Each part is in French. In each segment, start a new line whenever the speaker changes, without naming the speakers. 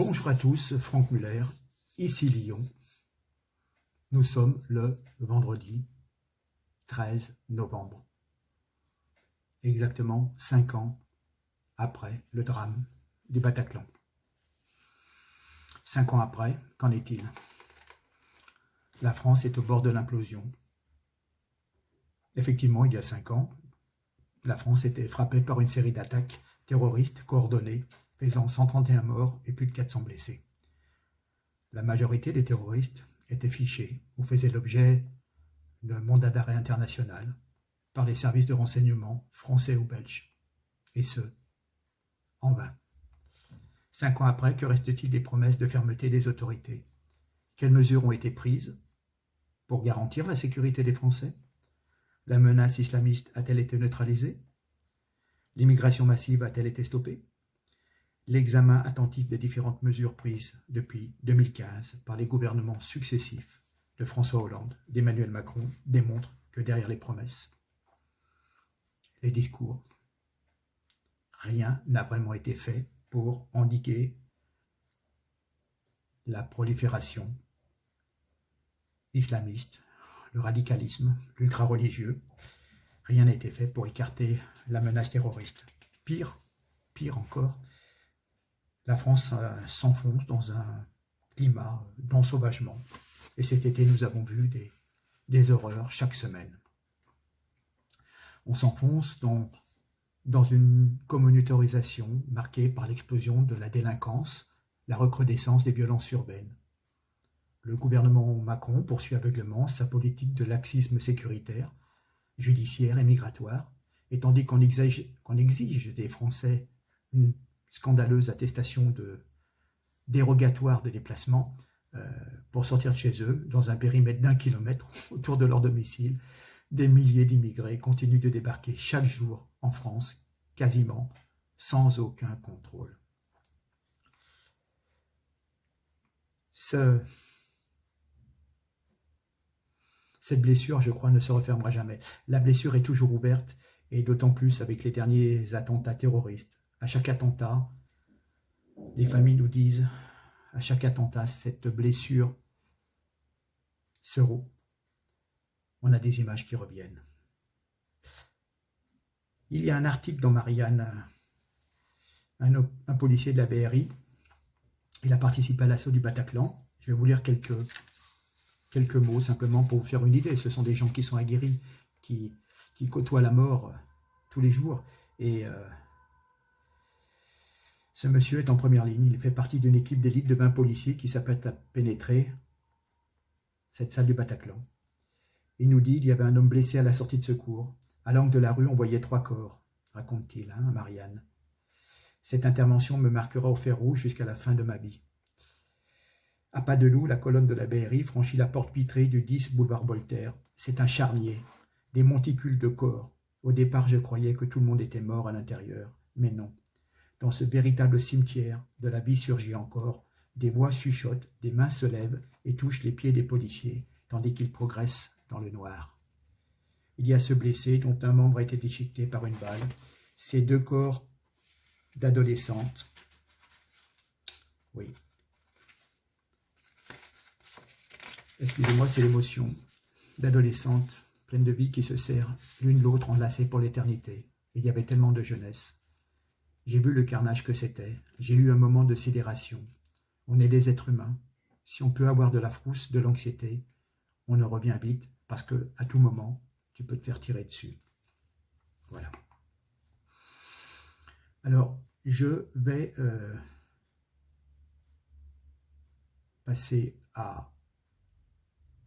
Bonjour à tous, Franck Muller, ici Lyon. Nous sommes le vendredi 13 novembre, exactement 5 ans après le drame du Bataclan. 5 ans après, qu'en est-il? La France est au bord de l'implosion. Effectivement, il y a 5 ans, la France était frappée par une série d'attaques terroristes coordonnées, faisant 131 morts et plus de 400 blessés. La majorité des terroristes étaient fichés ou faisaient l'objet d'un mandat d'arrêt international par les services de renseignement français ou belges, et ce, en vain. 5 ans après, que reste-t-il des promesses de fermeté des autorités? Quelles mesures ont été prises pour garantir la sécurité des Français? La menace islamiste a-t-elle été neutralisée? L'immigration massive a-t-elle été stoppée? L'examen attentif des différentes mesures prises depuis 2015 par les gouvernements successifs de François Hollande, d'Emmanuel Macron, démontre que derrière les promesses, les discours, rien n'a vraiment été fait pour endiguer la prolifération islamiste, le radicalisme, l'ultra-religieux. Rien n'a été fait pour écarter la menace terroriste. Pire encore, la France s'enfonce dans un climat d'ensauvagement. Et cet été, nous avons vu des horreurs chaque semaine. On s'enfonce dans une communautarisation marquée par l'explosion de la délinquance, la recrudescence des violences urbaines. Le gouvernement Macron poursuit aveuglément sa politique de laxisme sécuritaire, judiciaire et migratoire, et tandis qu'on exige des Français une scandaleuse attestation dérogatoire de déplacement pour sortir de chez eux, dans un périmètre d'1 kilomètre autour de leur domicile, des milliers d'immigrés continuent de débarquer chaque jour en France, quasiment sans aucun contrôle. Cette blessure, je crois, ne se refermera jamais. La blessure est toujours ouverte, et d'autant plus avec les derniers attentats terroristes. À chaque attentat, les familles nous disent, à chaque attentat, cette blessure se roule. On a des images qui reviennent. Il y a un article dans Marianne, un policier de la BRI, il a participé à l'assaut du Bataclan. Je vais vous lire quelques mots simplement pour vous faire une idée. Ce sont des gens qui sont aguerris, qui côtoient la mort tous les jours. Et ce monsieur est en première ligne. Il fait partie d'une équipe d'élite de 20 policiers qui s'apprête à pénétrer cette salle du Bataclan. Il nous dit qu'il y avait un homme blessé à la sortie de secours. À l'angle de la rue, on voyait 3 corps, raconte-t-il, à Marianne. Cette intervention me marquera au fer rouge jusqu'à la fin de ma vie. À pas de loup, la colonne de la BRI franchit la porte vitrée du 10 boulevard Voltaire. C'est un charnier, des monticules de corps. Au départ, je croyais que tout le monde était mort à l'intérieur, mais non. Dans ce véritable cimetière, de la vie surgit encore, des voix chuchotent, des mains se lèvent et touchent les pieds des policiers, tandis qu'ils progressent dans le noir. Il y a ce blessé dont un membre a été déchiqueté par une balle, ces 2 corps d'adolescentes. Oui. Excusez-moi, c'est l'émotion d'adolescentes pleines de vie qui se serrent l'une l'autre enlacées pour l'éternité. Il y avait tellement de jeunesse. J'ai vu le carnage que c'était. J'ai eu un moment de sidération. On est des êtres humains. Si on peut avoir de la frousse, de l'anxiété, on en revient vite parce qu'à tout moment, tu peux te faire tirer dessus. Voilà. Alors, je vais passer à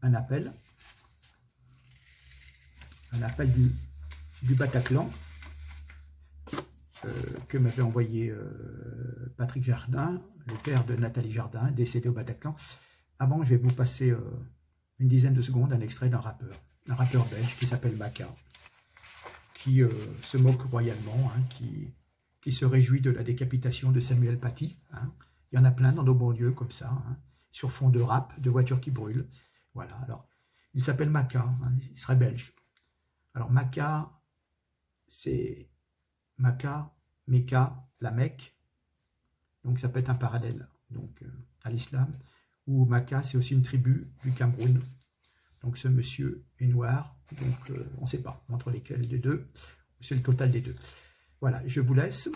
un appel du Bataclan que m'avait envoyé Patrick Jardin, le père de Nathalie Jardin, décédé au Bataclan. Avant, je vais vous passer une dizaine de secondes un extrait d'un rappeur belge qui s'appelle Maka, qui se moque royalement, qui se réjouit de la décapitation de Samuel Paty. Il y en a plein dans nos banlieues comme ça, sur fond de rap, de voitures qui brûlent. Voilà, alors, il s'appelle Maka, il serait belge. Alors, Maka, c'est Mecca, la Mecque, donc ça peut être un parallèle donc à l'islam, ou Maka, c'est aussi une tribu du Cameroun. Donc ce monsieur est noir, donc on ne sait pas entre lesquels des deux, c'est le total des deux. Voilà, je vous laisse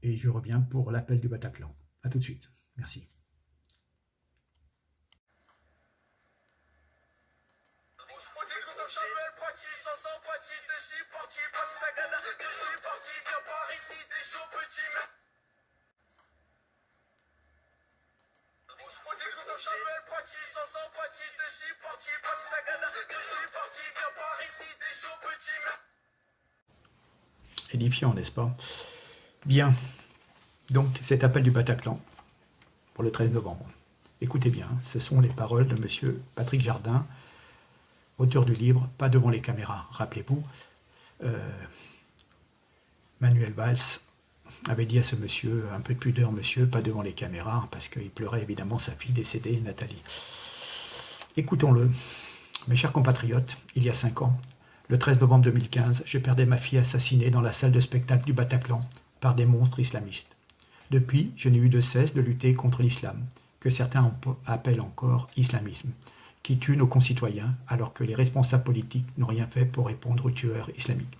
et je reviens pour l'appel du Bataclan. A tout de suite, merci. Édifiant, n'est-ce pas? Bien, donc cet appel du Bataclan pour le 13 novembre. Écoutez bien, ce sont les paroles de M. Patrick Jardin, auteur du livre « Pas devant les caméras ». Rappelez-vous, Manuel Valls avait dit à ce monsieur, un peu de pudeur monsieur, pas devant les caméras, parce qu'il pleurait évidemment sa fille décédée, Nathalie. Écoutons-le. Mes chers compatriotes, il y a 5 ans, le 13 novembre 2015, je perdais ma fille assassinée dans la salle de spectacle du Bataclan par des monstres islamistes. Depuis, je n'ai eu de cesse de lutter contre l'islam, que certains appellent encore islamisme, qui tue nos concitoyens alors que les responsables politiques n'ont rien fait pour répondre aux tueurs islamiques.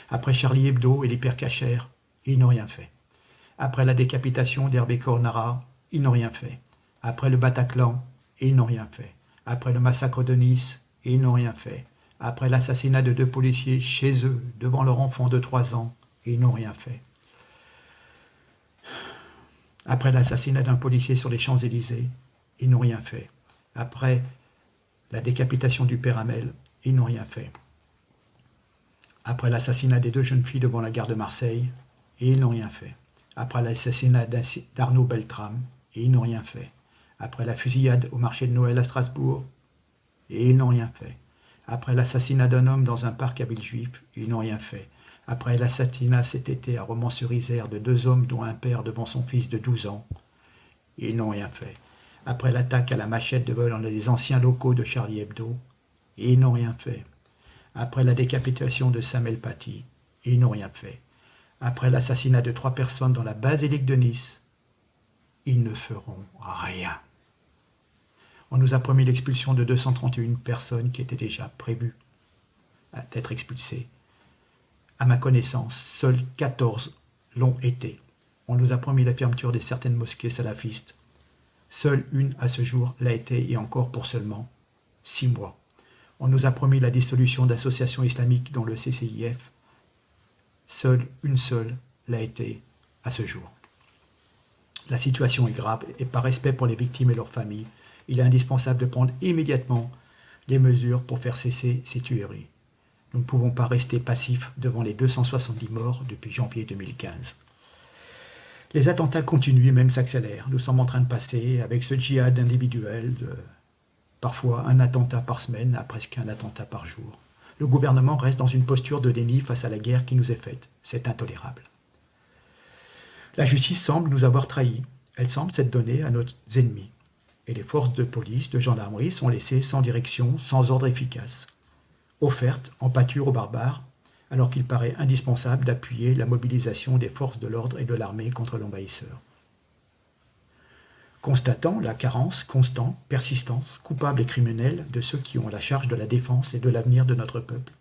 Après Charlie Hebdo et l'hypercachère, ils n'ont rien fait. Après la décapitation d'Hervé Cornara, ils n'ont rien fait. Après le Bataclan, ils n'ont rien fait. Après le massacre de Nice, ils n'ont rien fait. Après l'assassinat de 2 policiers chez eux, devant leur enfant de 3 ans, ils n'ont rien fait. Après l'assassinat d'un policier sur les Champs-Élysées, ils n'ont rien fait. Après la décapitation du père Hamel, ils n'ont rien fait. Après l'assassinat des 2 jeunes filles devant la gare de Marseille, ils n'ont rien fait. Après l'assassinat d'Arnaud Beltrame, ils n'ont rien fait. Après la fusillade au marché de Noël à Strasbourg, ils n'ont rien fait. Après l'assassinat d'un homme dans un parc à Villejuif, ils n'ont rien fait. Après l'assassinat cet été à Romans-sur-Isère de 2 hommes dont un père devant son fils de 12 ans, ils n'ont rien fait. Après l'attaque à la machette de vol dans les anciens locaux de Charlie Hebdo, ils n'ont rien fait. Après la décapitation de Samuel Paty, ils n'ont rien fait. Après l'assassinat de 3 personnes dans la basilique de Nice, ils ne feront rien. On nous a promis l'expulsion de 231 personnes qui étaient déjà prévues d'être expulsées. À ma connaissance, seuls 14 l'ont été. On nous a promis la fermeture de certaines mosquées salafistes. Seule une, à ce jour, l'a été et encore pour seulement 6 mois. On nous a promis la dissolution d'associations islamiques dont le CCIF. Seule une l'a été à ce jour. La situation est grave et par respect pour les victimes et leurs familles, il est indispensable de prendre immédiatement des mesures pour faire cesser ces tueries. Nous ne pouvons pas rester passifs devant les 270 morts depuis janvier 2015. Les attentats continuent et même s'accélèrent. Nous sommes en train de passer, avec ce djihad individuel, de parfois un attentat par semaine à presque un attentat par jour. Le gouvernement reste dans une posture de déni face à la guerre qui nous est faite. C'est intolérable. La justice semble nous avoir trahis. Elle semble s'être donnée à nos ennemis. Et les forces de police, de gendarmerie sont laissées sans direction, sans ordre efficace, offertes en pâture aux barbares, alors qu'il paraît indispensable d'appuyer la mobilisation des forces de l'ordre et de l'armée contre l'envahisseur. Constatant la carence constante, persistante, coupable et criminelle de ceux qui ont la charge de la défense et de l'avenir de notre peuple,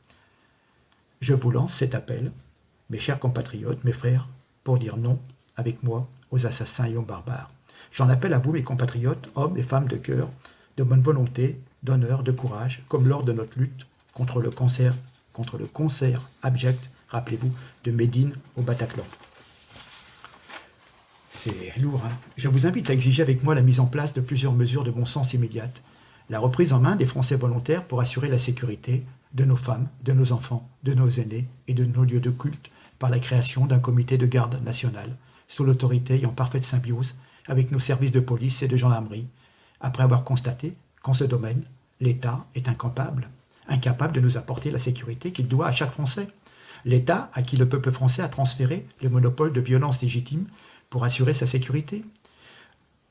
je vous lance cet appel, mes chers compatriotes, mes frères, pour dire non avec moi aux assassins et aux barbares. J'en appelle à vous, mes compatriotes, hommes et femmes de cœur, de bonne volonté, d'honneur, de courage, comme lors de notre lutte contre le concert abject, rappelez-vous, de Médine au Bataclan. C'est lourd, hein. Je vous invite à exiger avec moi la mise en place de plusieurs mesures de bon sens immédiates. La reprise en main des Français volontaires pour assurer la sécurité de nos femmes, de nos enfants, de nos aînés et de nos lieux de culte par la création d'un comité de garde national, sous l'autorité et en parfaite symbiose avec nos services de police et de gendarmerie, après avoir constaté qu'en ce domaine, l'État est incapable de nous apporter la sécurité qu'il doit à chaque Français. L'État à qui le peuple français a transféré le monopole de violence légitime pour assurer sa sécurité.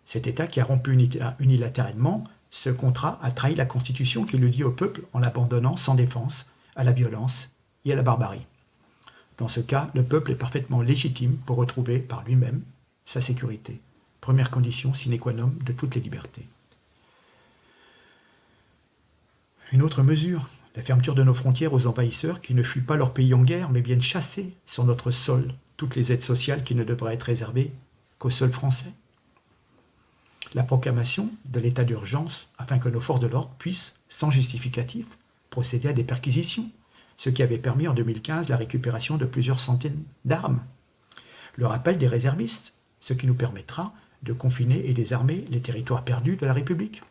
Cet État qui a rompu unilatéralement ce contrat a trahi la Constitution qui le dit au peuple en l'abandonnant sans défense à la violence et à la barbarie. Dans ce cas, le peuple est parfaitement légitime pour retrouver par lui-même sa sécurité. Première condition sine qua non de toutes les libertés. Une autre mesure, la fermeture de nos frontières aux envahisseurs qui ne fuient pas leur pays en guerre, mais viennent chasser sur notre sol toutes les aides sociales qui ne devraient être réservées qu'aux seuls Français. La proclamation de l'état d'urgence afin que nos forces de l'ordre puissent, sans justificatif, procéder à des perquisitions, ce qui avait permis en 2015 la récupération de plusieurs centaines d'armes. Le rappel des réservistes, ce qui nous permettra de confiner et désarmer les territoires perdus de la République.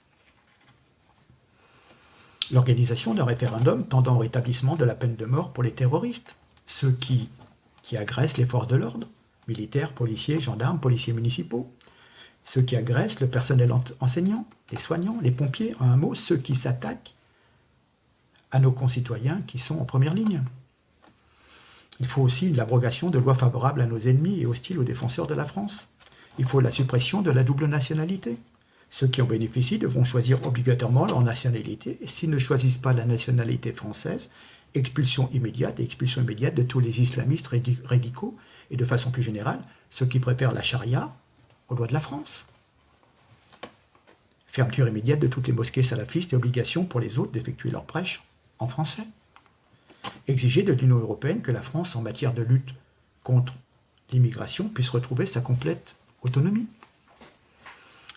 L'organisation d'un référendum tendant au rétablissement de la peine de mort pour les terroristes, ceux qui agressent les forces de l'ordre, militaires, policiers, gendarmes, policiers municipaux, ceux qui agressent le personnel enseignant, les soignants, les pompiers, en un mot, ceux qui s'attaquent à nos concitoyens qui sont en première ligne. Il faut aussi l'abrogation de lois favorables à nos ennemis et hostiles aux défenseurs de la France. Il faut la suppression de la double nationalité. Ceux qui en bénéficient devront choisir obligatoirement leur nationalité et s'ils ne choisissent pas la nationalité française, expulsion immédiate de tous les islamistes radicaux et de façon plus générale, ceux qui préfèrent la charia aux lois de la France. Fermeture immédiate de toutes les mosquées salafistes et obligation pour les autres d'effectuer leurs prêches en français. Exiger de l'Union européenne que la France, en matière de lutte contre l'immigration, puisse retrouver sa complète autonomie.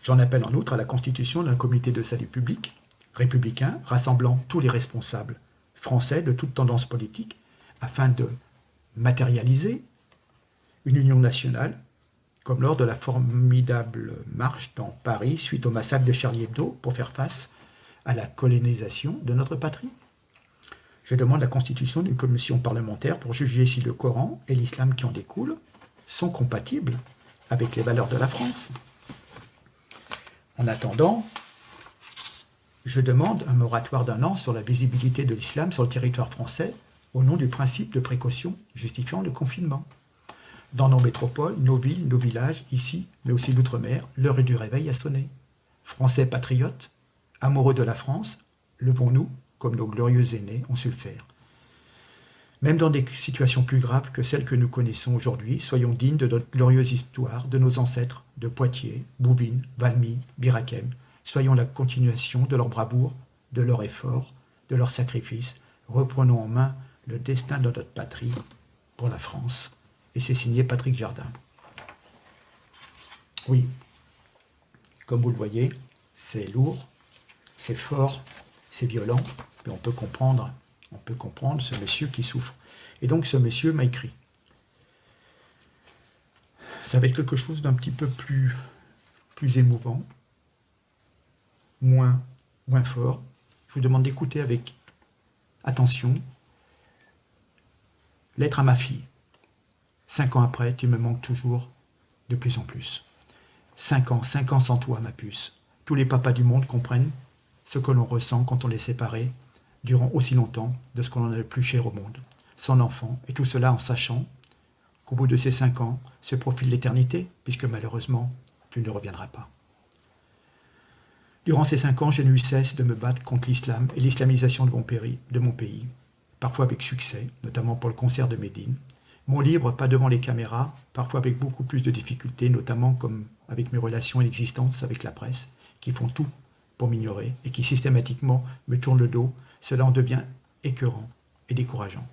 J'en appelle en outre à la constitution d'un comité de salut public, républicain, rassemblant tous les responsables français de toute tendance politique, afin de matérialiser une union nationale, comme lors de la formidable marche dans Paris suite au massacre de Charlie Hebdo, pour faire face à la colonisation de notre patrie. Je demande la constitution d'une commission parlementaire pour juger si le Coran et l'islam qui en découle sont compatibles avec les valeurs de la France. En attendant, je demande un moratoire d'1 an sur la visibilité de l'islam sur le territoire français au nom du principe de précaution justifiant le confinement. Dans nos métropoles, nos villes, nos villages, ici, mais aussi l'outre-mer, l'heure du réveil a sonné. Français patriotes, amoureux de la France, levons-nous comme nos glorieux aînés ont su le faire. Même dans des situations plus graves que celles que nous connaissons aujourd'hui, soyons dignes de notre glorieuse histoire, de nos ancêtres, de Poitiers, Bouvines, Valmy, Birakem. Soyons la continuation de leur bravoure, de leur effort, de leur sacrifice. Reprenons en main le destin de notre patrie pour la France. Et c'est signé Patrick Jardin. Oui, comme vous le voyez, c'est lourd, c'est fort, c'est violent, mais on peut comprendre ce monsieur qui souffre. Et donc ce monsieur m'a écrit. Ça va être quelque chose d'un petit peu plus émouvant, moins fort. Je vous demande d'écouter avec attention. Lettre à ma fille. 5 ans après, tu me manques toujours de plus en plus. 5 ans sans toi, ma puce. Tous les papas du monde comprennent ce que l'on ressent quand on est séparé durant aussi longtemps de ce qu'on en a le plus cher au monde, son enfant, et tout cela en sachant qu'au bout de ces 5 ans se profile l'éternité, puisque malheureusement, tu ne reviendras pas. Durant ces 5 ans, je n'ai eu cesse de me battre contre l'islam et l'islamisation de mon pays, parfois avec succès, notamment pour le concert de Médine. Mon livre, pas devant les caméras, parfois avec beaucoup plus de difficultés, notamment comme avec mes relations et l'existence avec la presse, qui font tout pour m'ignorer et qui systématiquement me tournent le dos. Cela en devient écœurant et décourageant.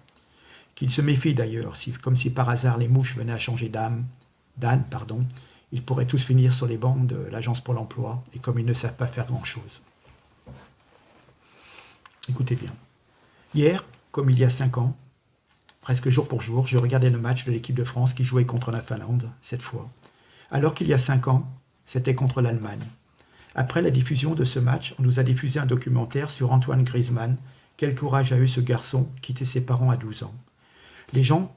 Qu'ils se méfient d'ailleurs, comme si par hasard les mouches venaient à changer d'âne, ils pourraient tous finir sur les bancs de l'Agence pour l'emploi, et comme ils ne savent pas faire grand-chose. Écoutez bien. Hier, comme il y a 5 ans, presque jour pour jour, je regardais le match de l'équipe de France qui jouait contre la Finlande, cette fois. Alors qu'il y a 5 ans, c'était contre l'Allemagne. Après la diffusion de ce match, on nous a diffusé un documentaire sur Antoine Griezmann. Quel courage a eu ce garçon, quitté ses parents à 12 ans. Les gens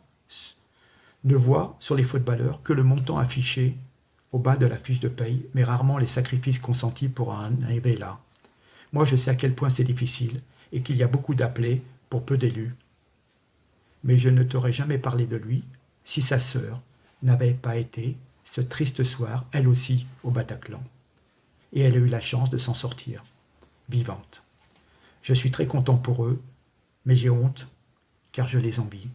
ne voient sur les footballeurs que le montant affiché au bas de la fiche de paye, mais rarement les sacrifices consentis pour en arriver là. Moi, je sais à quel point c'est difficile et qu'il y a beaucoup d'appelés pour peu d'élus. Mais je ne t'aurais jamais parlé de lui si sa sœur n'avait pas été, ce triste soir, elle aussi, au Bataclan. Et elle a eu la chance de s'en sortir, vivante. Je suis très content pour eux, mais j'ai honte, car je les envie.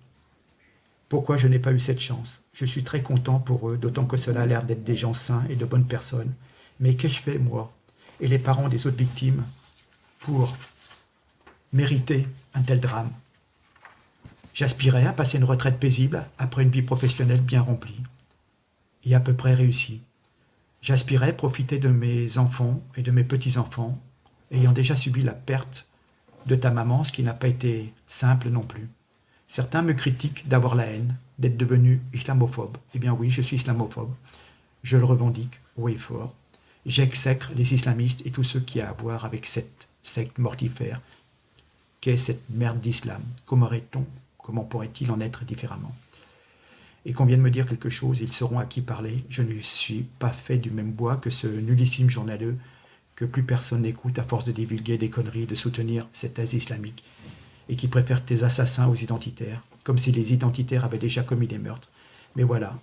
Pourquoi je n'ai pas eu cette chance? Je suis très content pour eux, d'autant que cela a l'air d'être des gens sains et de bonnes personnes. Mais qu'ai-je fait, moi, et les parents des autres victimes, pour mériter un tel drame? J'aspirais à passer une retraite paisible après une vie professionnelle bien remplie, et à peu près réussie. J'aspirais profiter de mes enfants et de mes petits-enfants, ayant déjà subi la perte de ta maman, ce qui n'a pas été simple non plus. Certains me critiquent d'avoir la haine, d'être devenu islamophobe. Eh bien oui, je suis islamophobe. Je le revendique haut et fort. J'exècre les islamistes et tous ceux qui ont à voir avec cette secte mortifère qu'est cette merde d'islam. Comment pourrait-il en être différemment? Et qu'on vienne me dire quelque chose, ils sauront à qui parler. Je ne suis pas fait du même bois que ce nullissime journaleux que plus personne n'écoute à force de divulguer des conneries, de soutenir cette thèse islamique, et qui préfère tes assassins aux identitaires, comme si les identitaires avaient déjà commis des meurtres. Mais voilà,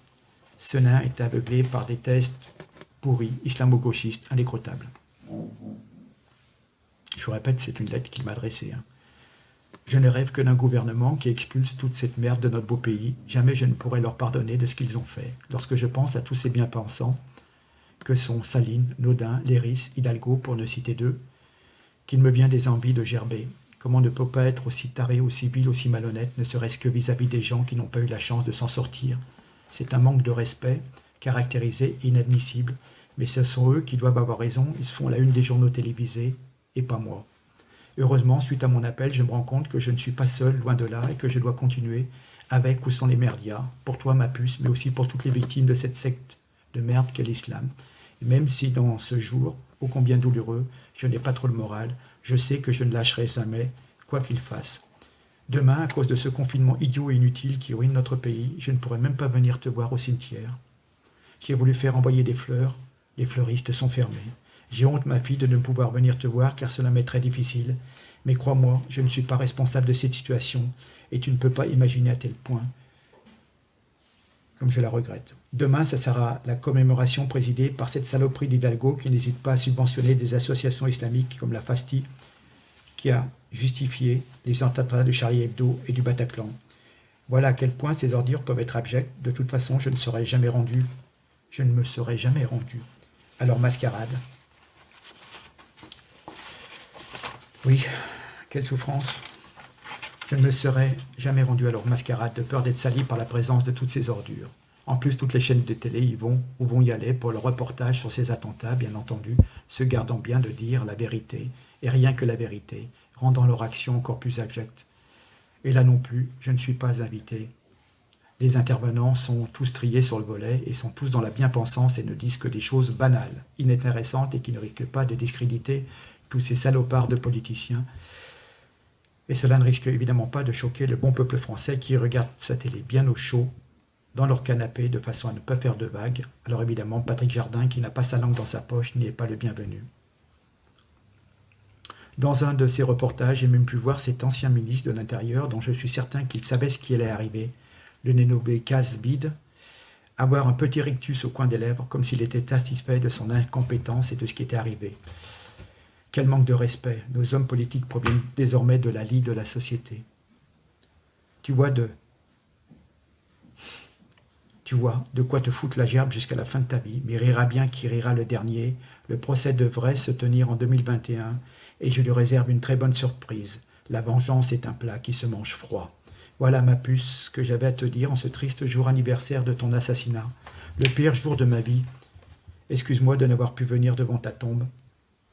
ce nain est aveuglé par des tests pourris, islamo-gauchistes, indécrottables. Je vous répète, c'est une lettre qu'il m'a adressée. Je ne rêve que d'un gouvernement qui expulse toute cette merde de notre beau pays. Jamais je ne pourrai leur pardonner de ce qu'ils ont fait. Lorsque je pense à tous ces bien-pensants, que sont Saline, Naudin, Léris, Hidalgo, pour ne citer deux, qu'il me vient des envies de gerber. Comment ne peut pas être aussi taré, aussi vil, aussi malhonnête, ne serait-ce que vis-à-vis des gens qui n'ont pas eu la chance de s'en sortir? C'est un manque de respect, caractérisé, inadmissible, mais ce sont eux qui doivent avoir raison, ils se font la une des journaux télévisés, et pas moi. Heureusement, suite à mon appel, je me rends compte que je ne suis pas seul, loin de là, et que je dois continuer avec ou sans les merdias, pour toi ma puce, mais aussi pour toutes les victimes de cette secte de merde qu'est l'islam. Et même si dans ce jour, ô combien douloureux, je n'ai pas trop le moral, je sais que je ne lâcherai jamais, quoi qu'il fasse. Demain, à cause de ce confinement idiot et inutile qui ruine notre pays, je ne pourrai même pas venir te voir au cimetière. J'ai voulu faire envoyer des fleurs, les fleuristes sont fermés. J'ai honte, ma fille, de ne pouvoir venir te voir car cela m'est très difficile. Mais crois-moi, je ne suis pas responsable de cette situation et tu ne peux pas imaginer à tel point comme je la regrette. Demain, ça sera la commémoration présidée par cette saloperie d'Hidalgo qui n'hésite pas à subventionner des associations islamiques comme la FASTI qui a justifié les attentats de Charlie Hebdo et du Bataclan. Voilà à quel point ces ordures peuvent être abjectes. De toute façon, je ne me serai jamais rendu à leur mascarade. Oui, quelle souffrance. Je ne me serais jamais rendu à leur mascarade de peur d'être sali par la présence de toutes ces ordures. En plus, toutes les chaînes de télé y vont ou vont y aller pour le reportage sur ces attentats, bien entendu, se gardant bien de dire la vérité, et rien que la vérité, rendant leur action encore plus abjecte. Et là non plus, je ne suis pas invité. Les intervenants sont tous triés sur le volet et sont tous dans la bien-pensance et ne disent que des choses banales, inintéressantes et qui ne risquent pas de discréditer tous ces salopards de politiciens. Et cela ne risque évidemment pas de choquer le bon peuple français qui regarde sa télé bien au chaud, dans leur canapé, de façon à ne pas faire de vagues. Alors évidemment, Patrick Jardin, qui n'a pas sa langue dans sa poche, n'y est pas le bienvenu. Dans un de ses reportages, j'ai même pu voir cet ancien ministre de l'Intérieur, dont je suis certain qu'il savait ce qui allait arriver, le dénommé Kazbid, avoir un petit rictus au coin des lèvres, comme s'il était satisfait de son incompétence et de ce qui était arrivé. Quel manque de respect. Nos hommes politiques proviennent désormais de la lie de la société. Tu vois de quoi te foutre la gerbe jusqu'à la fin de ta vie, mais rira bien qui rira le dernier. Le procès devrait se tenir en 2021 et je lui réserve une très bonne surprise. La vengeance est un plat qui se mange froid. Voilà, ma puce, ce que j'avais à te dire en ce triste jour anniversaire de ton assassinat. Le pire jour de ma vie. Excuse-moi de n'avoir pu venir devant ta tombe.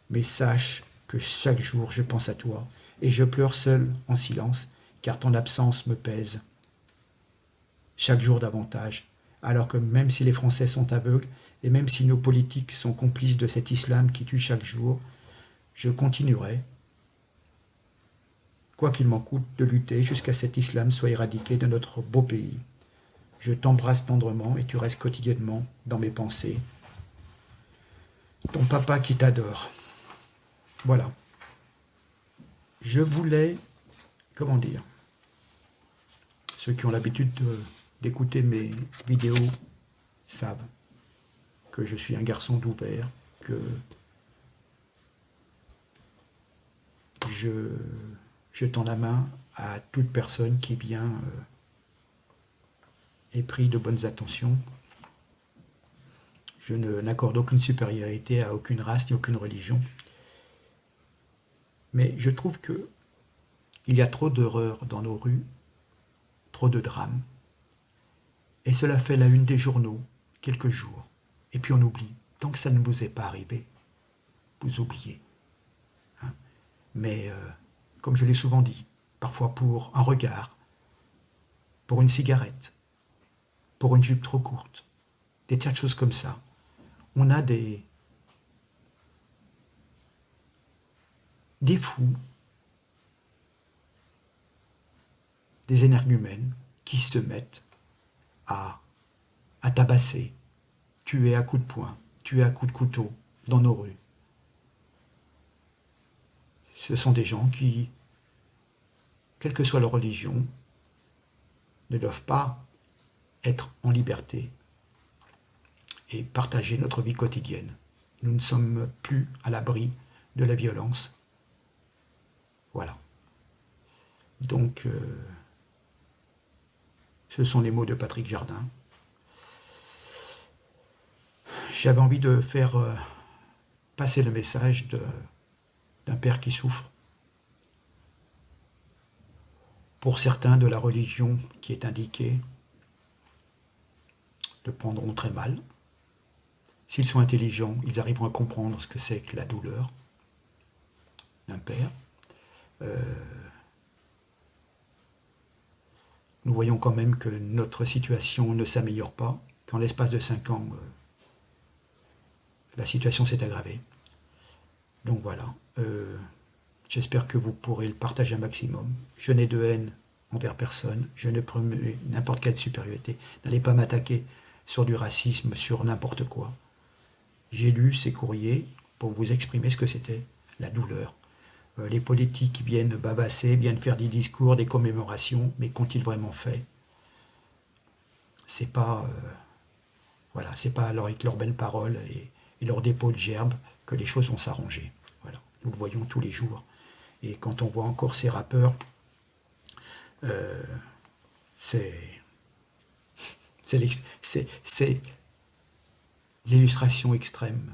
Mais sache que chaque jour je pense à toi, et je pleure seul en silence, car ton absence me pèse. Chaque jour davantage, alors que même si les Français sont aveugles, et même si nos politiques sont complices de cet islam qui tue chaque jour, je continuerai, quoi qu'il m'en coûte, de lutter jusqu'à ce que cet islam soit éradiqué de notre beau pays. Je t'embrasse tendrement et tu restes quotidiennement dans mes pensées. Ton papa qui t'adore. Voilà. Je voulais, ceux qui ont l'habitude d'écouter mes vidéos savent que je suis un garçon d'ouvert, que je tends la main à toute personne qui vient épris de bonnes intentions. Je n'accorde aucune supériorité à aucune race ni aucune religion. Mais je trouve que il y a trop d'horreurs dans nos rues, trop de drames. Et cela fait la une des journaux, quelques jours. Et puis on oublie. Tant que ça ne vous est pas arrivé, vous oubliez. Hein. Mais, comme je l'ai souvent dit, parfois pour un regard, pour une cigarette, pour une jupe trop courte, des tas de choses comme ça. On a des fous, des énergumènes qui se mettent à tabasser, tuer à coups de poing, tuer à coups de couteau dans nos rues. Ce sont des gens qui, quelle que soit leur religion, ne doivent pas être en liberté et partager notre vie quotidienne. Nous ne sommes plus à l'abri de la violence. Voilà. Donc, ce sont les mots de Patrick Jardin. J'avais envie de faire passer le message d'un père qui souffre. Pour certains de la religion qui est indiquée, le prendront très mal. S'ils sont intelligents, ils arriveront à comprendre ce que c'est que la douleur d'un père. Nous voyons quand même que notre situation ne s'améliore pas, qu'en l'espace de 5 ans, la situation s'est aggravée. Donc voilà, j'espère que vous pourrez le partager un maximum. Je n'ai de haine envers personne, je ne promeux n'importe quelle supériorité. N'allez pas m'attaquer sur du racisme, sur n'importe quoi. J'ai lu ces courriers pour vous exprimer ce que c'était la douleur. Les politiques viennent babasser, viennent faire des discours, des commémorations, mais qu'ont-ils vraiment fait? C'est pas, voilà, c'est pas alors avec leurs belles paroles et leur dépôt de gerbes que les choses vont s'arranger. Voilà, nous le voyons tous les jours. Et quand on voit encore ces rappeurs, c'est l'illustration extrême.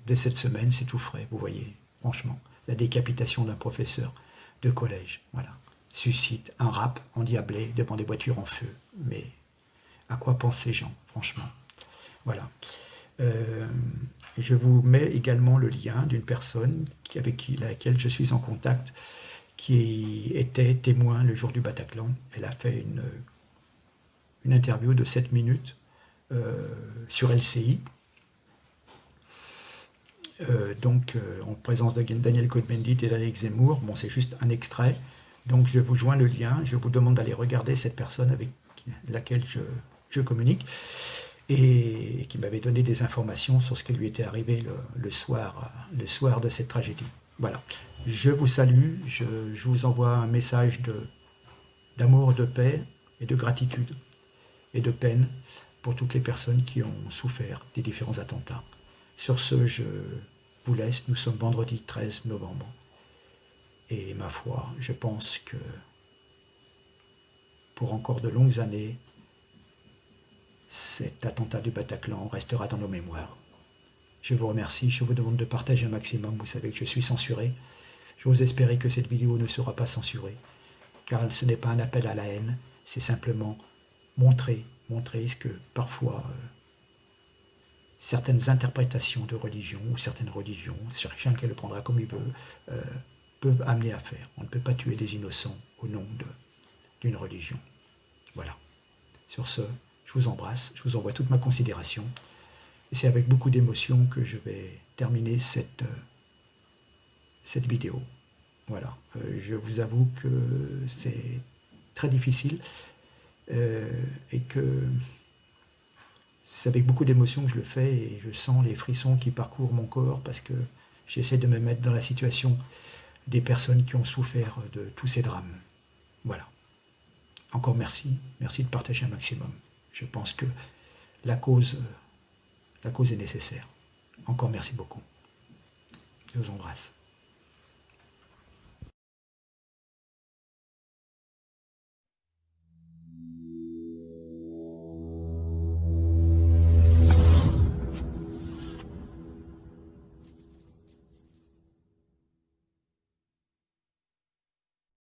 Dès cette semaine, c'est tout frais, vous voyez, franchement. La décapitation d'un professeur de collège, voilà, suscite un rap endiablé devant des voitures en feu. Mais à quoi pensent ces gens, franchement? Voilà. Je vous mets également le lien d'une personne avec laquelle je suis en contact, qui était témoin le jour du Bataclan. Elle a fait une interview de 7 minutes sur LCI. En présence de Daniel Cohn-Bendit et d'Éric Zemmour. Bon, c'est juste un extrait. Donc, je vous joins le lien. Je vous demande d'aller regarder cette personne avec laquelle je communique et qui m'avait donné des informations sur ce qui lui était arrivé le soir de cette tragédie. Voilà. Je vous salue. Je vous envoie un message d'amour, de paix et de gratitude et de peine pour toutes les personnes qui ont souffert des différents attentats. Sur ce, je vous laisse. Nous sommes vendredi 13 novembre. Et ma foi, je pense que pour encore de longues années, cet attentat du Bataclan restera dans nos mémoires. Je vous remercie. Je vous demande de partager un maximum. Vous savez que je suis censuré. J'ose espérer que cette vidéo ne sera pas censurée. Car ce n'est pas un appel à la haine. C'est simplement montrer ce que parfois... certaines interprétations de religion ou certaines religions, chacun le prendra comme il veut, peuvent amener à faire. On ne peut pas tuer des innocents au nom d'une religion. Voilà. Sur ce, je vous embrasse, je vous envoie toute ma considération. Et c'est avec beaucoup d'émotion que je vais terminer cette vidéo. Voilà. Je vous avoue que c'est très difficile et que c'est avec beaucoup d'émotion que je le fais et je sens les frissons qui parcourent mon corps parce que j'essaie de me mettre dans la situation des personnes qui ont souffert de tous ces drames. Voilà. Encore merci. Merci de partager un maximum. Je pense que la cause est nécessaire. Encore merci beaucoup. Je vous embrasse.